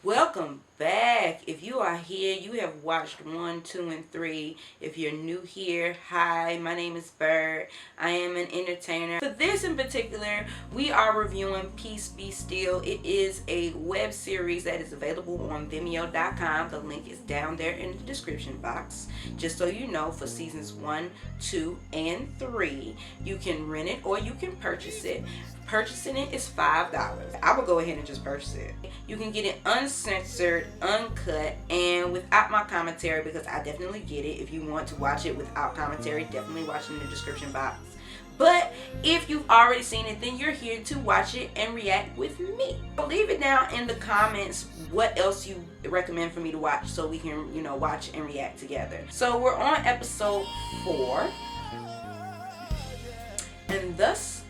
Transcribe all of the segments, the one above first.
Welcome back. If you are here, you have watched 1, 2, and 3. If you're new here, hi, my name is Bird. I am an entertainer. For this in particular, we are reviewing Peace Be Still. It is a web series that is available on Vimeo.com. The link is down there in the description box. Just so you know, for seasons 1, 2, and 3, you can rent it or you can purchase it. Purchasing it is $5. I will go ahead and just purchase it. You can get it uncensored, uncut, and without my commentary, because I definitely get it. If you want to watch it without commentary, definitely watch it in the description box. But if you've already seen it, then you're here to watch it and react with me. So leave it down in the comments what else you recommend for me to watch so we can, watch and react together. So we're on episode 4. And thus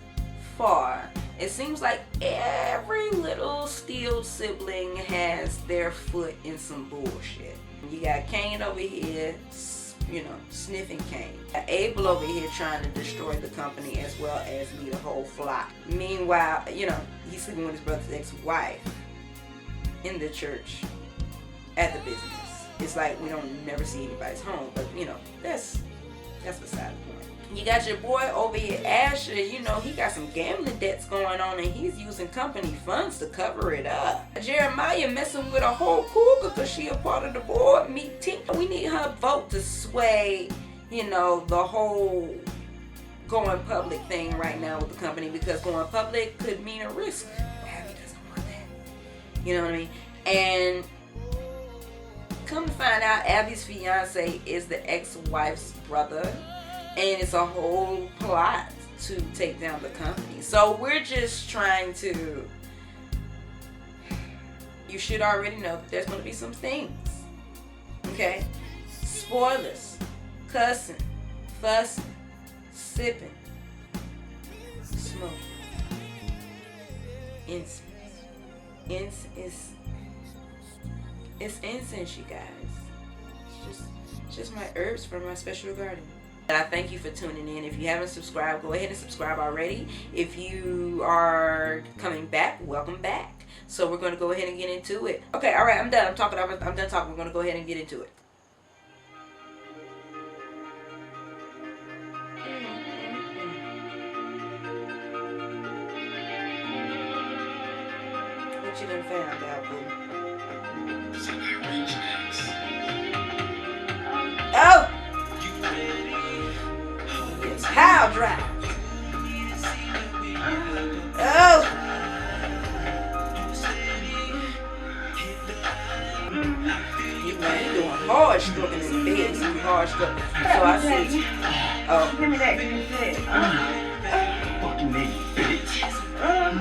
far, it seems like every little Steele sibling has their foot in some bullshit. You got Kane over here, sniffing Kane. Abel over here trying to destroy the company as well as lead a whole flock. Meanwhile, he's sleeping with his brother's ex-wife in the church at the business. It's like we don't never see anybody's home, but that's beside the point. You got your boy over here, Asher, he got some gambling debts going on and he's using company funds to cover it up. Jeremiah messing with a whole cougar because she a part of the board meeting. We need her vote to sway, the whole going public thing right now with the company, because going public could mean a risk. Abby doesn't want that. You know what I mean? And come to find out, Abby's fiance is the ex-wife's brother. And it's a whole plot to take down the company. So we're just trying to... You should already know that there's going to be some things. Okay? Spoilers. Cussing. Fussing. Sipping. Smoking. Incense. It's incense, you guys. It's just my herbs from my special garden. I thank you for tuning in. If you haven't subscribed, go ahead and subscribe already. If you are coming back, welcome back. So we're going to go ahead and get into it. Okay, all right, I'm done. I'm done talking. We're going to go ahead and get into it. What you done found out, boo? Oh! How dry? Oh! You doing hard stroking in the bed. Some hard stroking. So I see. Oh. Give me that. Fucking me, bitch.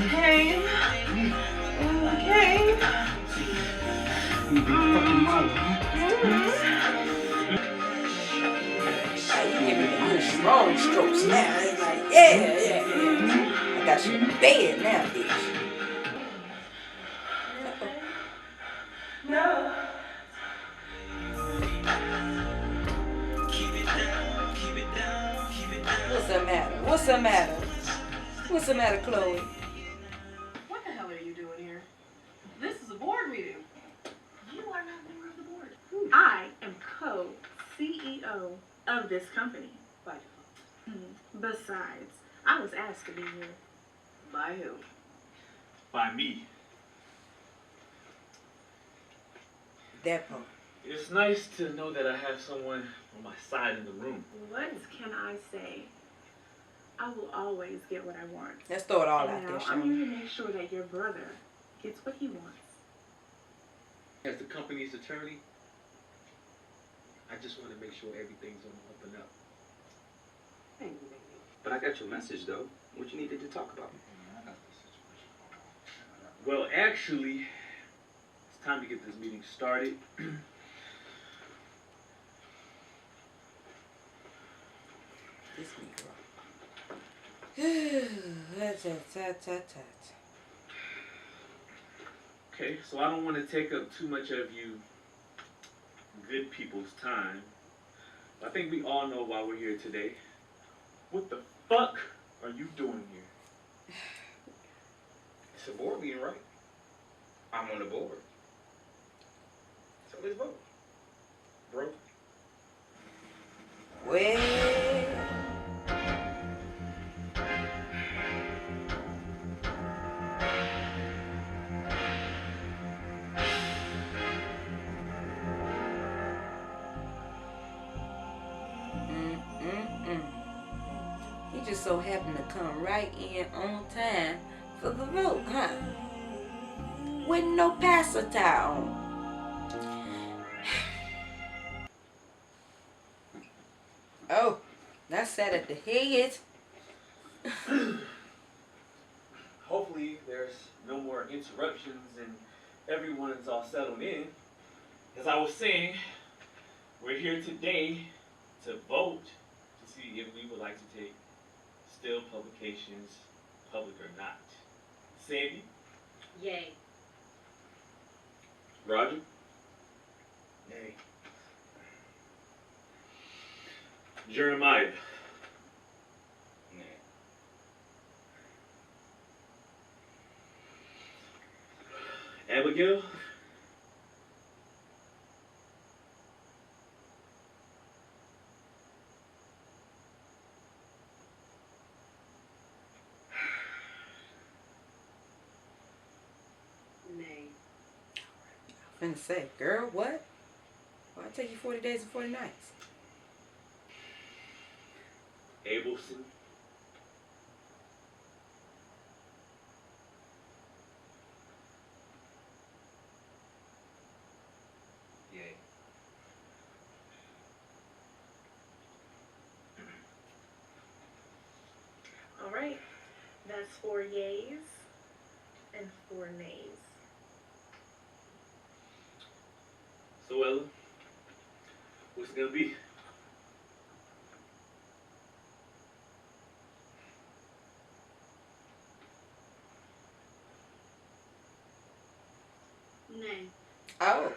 Okay. You fucking you give me the good strong strokes now. It's like, yeah. I got you in bed now, bitch. No. What's the matter, Chloe? What the hell are you doing here? This is a board meeting. You are not a member of the board. I am co-CEO of this company. By default. Besides, I was asked to be here. By who? By me. That part. It's nice to know that I have someone on my side in the room. What can I say? I will always get what I want. Let's throw it all out and there, now Sean. I'm here to make sure that your brother gets what he wants. As the company's attorney, I just want to make sure everything's on the up and up. Thank you, baby. But I got your message, though. What you needed to talk about? Well, actually, it's time to get this meeting started. This Negro. Okay, so I don't want to take up too much of you good people's time. I think we all know why we're here today. What the fuck are you doing here? It's a board meeting, right? I'm on the board. let's vote. Bro. Well, he just so happened to come right in on time for the vote, huh? With no pastor tie on. Oh, that's set at the head. Hopefully there's no more interruptions and everyone is all settled in. As I was saying, we're here today to vote to see if we would like to take still publications public or not. Sandy? Yay. Roger? Nay. Jeremiah? Nay. Abigail? Nay. I'm finna say, girl, what? Why take you 40 days and 40 nights? Abelson? Yay. All right. That's 4 yays and 4 nays. So Ella, what's it gonna be? Nay. Oh.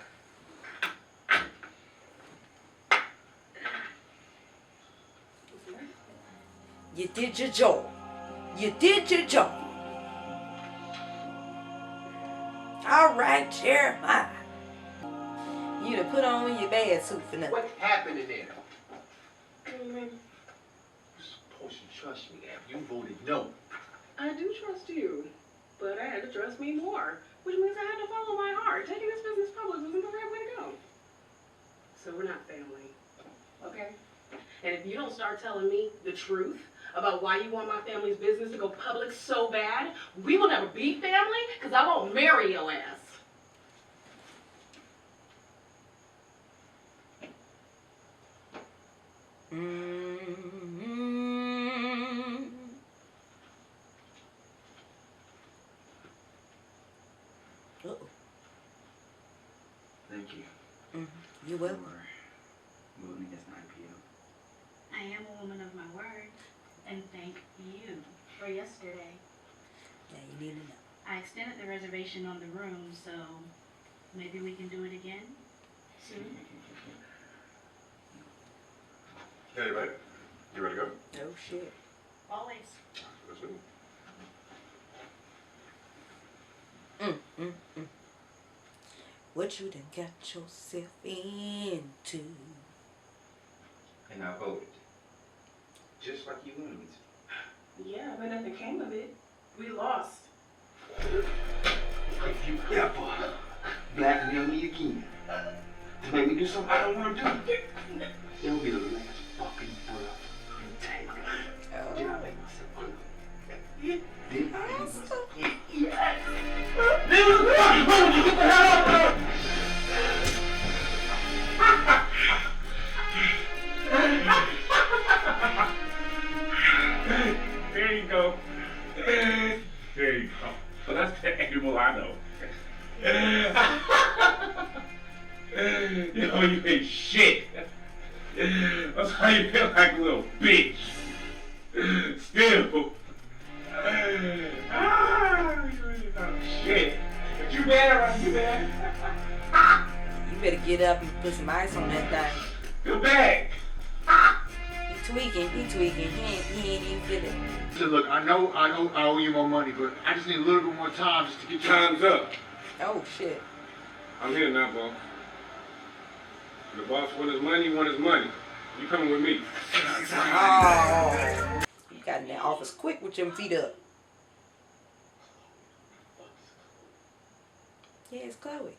You did your job. You did your job. All right, Jeremiah. You done put on your bad suit for nothing. What happened in there? Mm-hmm. You're supposed to trust me after you voted no. I do trust you, but I had to trust me more, which means I had to follow my heart. Taking this business public wasn't the right way to go. So we're not family, okay? And if you don't start telling me the truth about why you want my family's business to go public so bad, we will never be family, because I won't marry your ass. Uh-oh. Thank you. You will. For moving this 9 p.m. I am a woman of my word, and thank you for yesterday. Yeah, you need to know. I extended the reservation on the room, so maybe we can do it again soon. Hey, ready? You ready to go? No shit. Always. Let's go. What you done got yourself into? And I voted. Just like you wanted me to. Yeah, but nothing came of it. We lost. If you ever blackmail me again to make me do something I don't want to do, it'll be the last fucking breath you take. Did I make myself clear? Did I make myself clear? Yes! Nigga, get the hell out of here! There you go. There you go. So that's the animal I know. You know, you ain't shit. That's how you feel like a little bitch. Still. You ain't no shit. But you better, you better. You better get up and put some ice on that thing. Come back. He tweaking. He ain't even feel it. So look, I know I owe you more money, but I just need a little bit more time just to get you. Time's up. Oh shit. I'm here now, bro. The boss want his money, You coming with me. Oh. You got in that office quick with your feet up. Yeah, it's Chloe.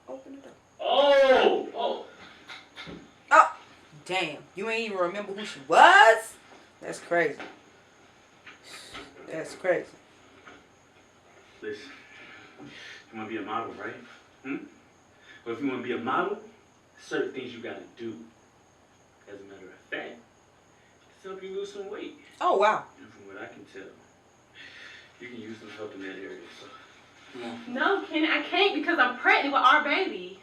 Open the door. Oh! Oh! Damn. You ain't even remember who she was? That's crazy. That's crazy. Listen, you want to be a model, right? Well, if you want to be a model, certain things you got to do. As a matter of fact, it's help you lose some weight. Oh, wow. And from what I can tell, you can use some help in that area, so come on. No, Kenny, I can't because I'm pregnant with our baby.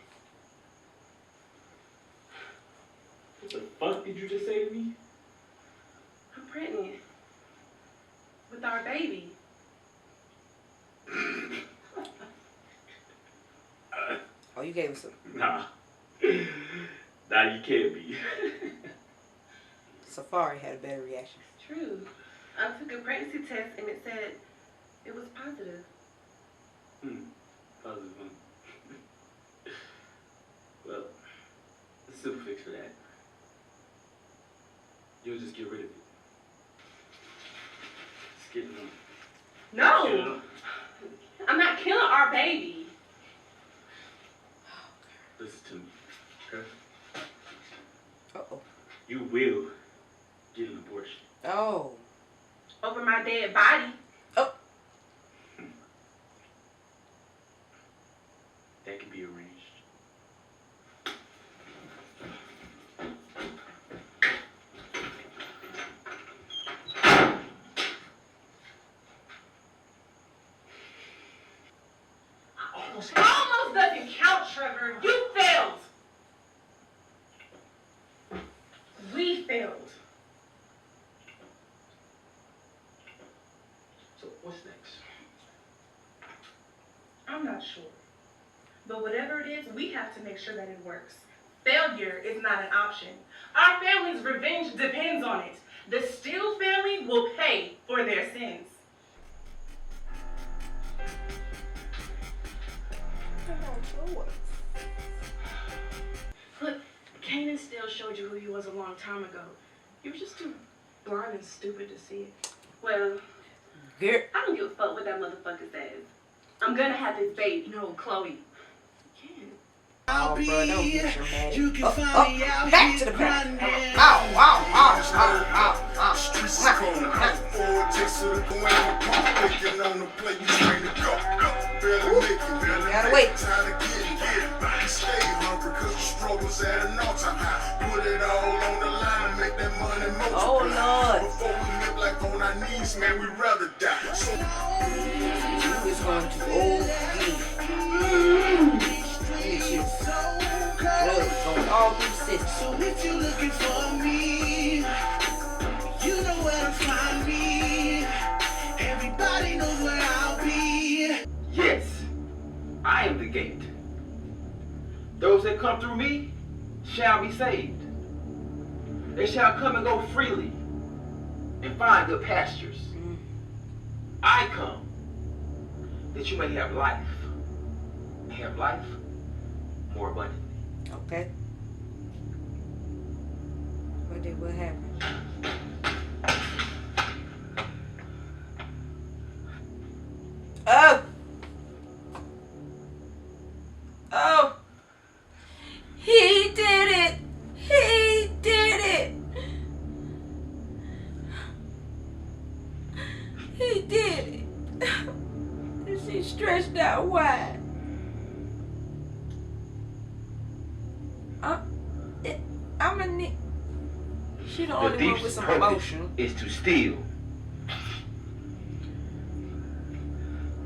What the fuck did you just say to me? I'm pregnant with our baby. Oh, you gave us a... Nah. Nah, you can't be. Safari had a better reaction. True. I took a pregnancy test and it said it was positive. Positive, huh? Well, there's a simple fix for that. You'll just get rid of it. Just get it on. No! Get it on. I'm not killing our baby. Listen to me, okay? Uh-oh. You will get an abortion. Oh. Over my dead body. Oh. That can be arranged. Almost doesn't count, Trevor. You failed. We failed. So what's next? I'm not sure. But whatever it is, we have to make sure that it works. Failure is not an option. Our family's revenge depends on it. The Steele family will pay for their sins. Look, Kanan still showed you who he was a long time ago. You were just too blind and stupid to see it. Well, Girl. I don't give a fuck what that motherfucker says. I'm gonna have this baby. No, Chloe. You can't. Oh, bro, don't get dramatic. Back to the back. Gotta wait. Oh, Lord. Man, we rather die. So You is going to OD. Look at you. Blood going all through the system. So if you're looking for me, you know where to find me. Everybody knows where I'll be. Yes, I am the gate. Those that come through me shall be saved. They shall come and go freely and find good pastures. I come that you may have life, and have life more abundantly. Okay. What happened? Oh! Oh! He did it! He did it! He did it! And she stretched out wide. I'm a need. She the only one with some emotion. Is to steal,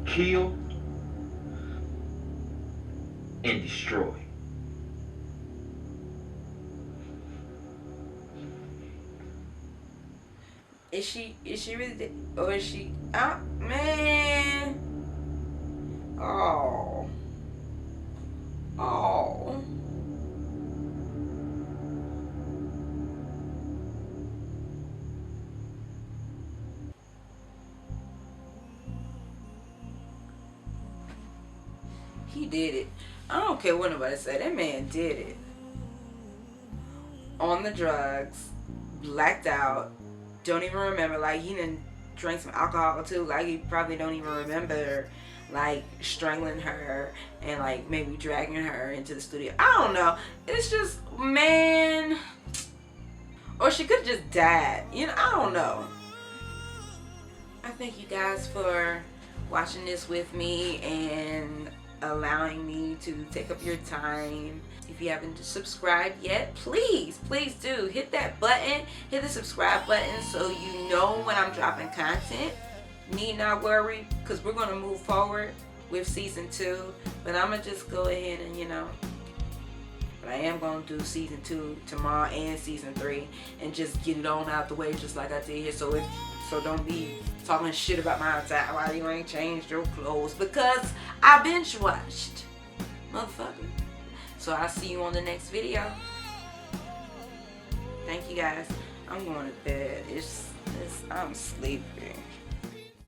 kill, and destroy. Is she really, or is she, man. Oh. Oh. He did it. I don't care what nobody say. That man did it. on the drugs, blacked out, don't even remember. Like, he done drank some alcohol too. Like, he probably don't even remember, like, strangling her and, like, maybe dragging her into the studio. I don't know. It's just, man. Or she could have just died. You know, I don't know. I thank you guys for watching this with me and allowing me to take up your time. If you haven't subscribed yet, please do hit that button, hit the subscribe button so you know when I'm dropping content. Need not worry, because we're going to move forward with season 2, but I'm going to just go ahead and, you know, but I am going to do season 2 tomorrow and season 3 and just get it on out the way just like I did here. So don't be talking shit about my attire, why you ain't changed your clothes, because I binge watched, motherfucker. So I'll see you on the next video. Thank you guys. I'm going to bed. I'm sleepy.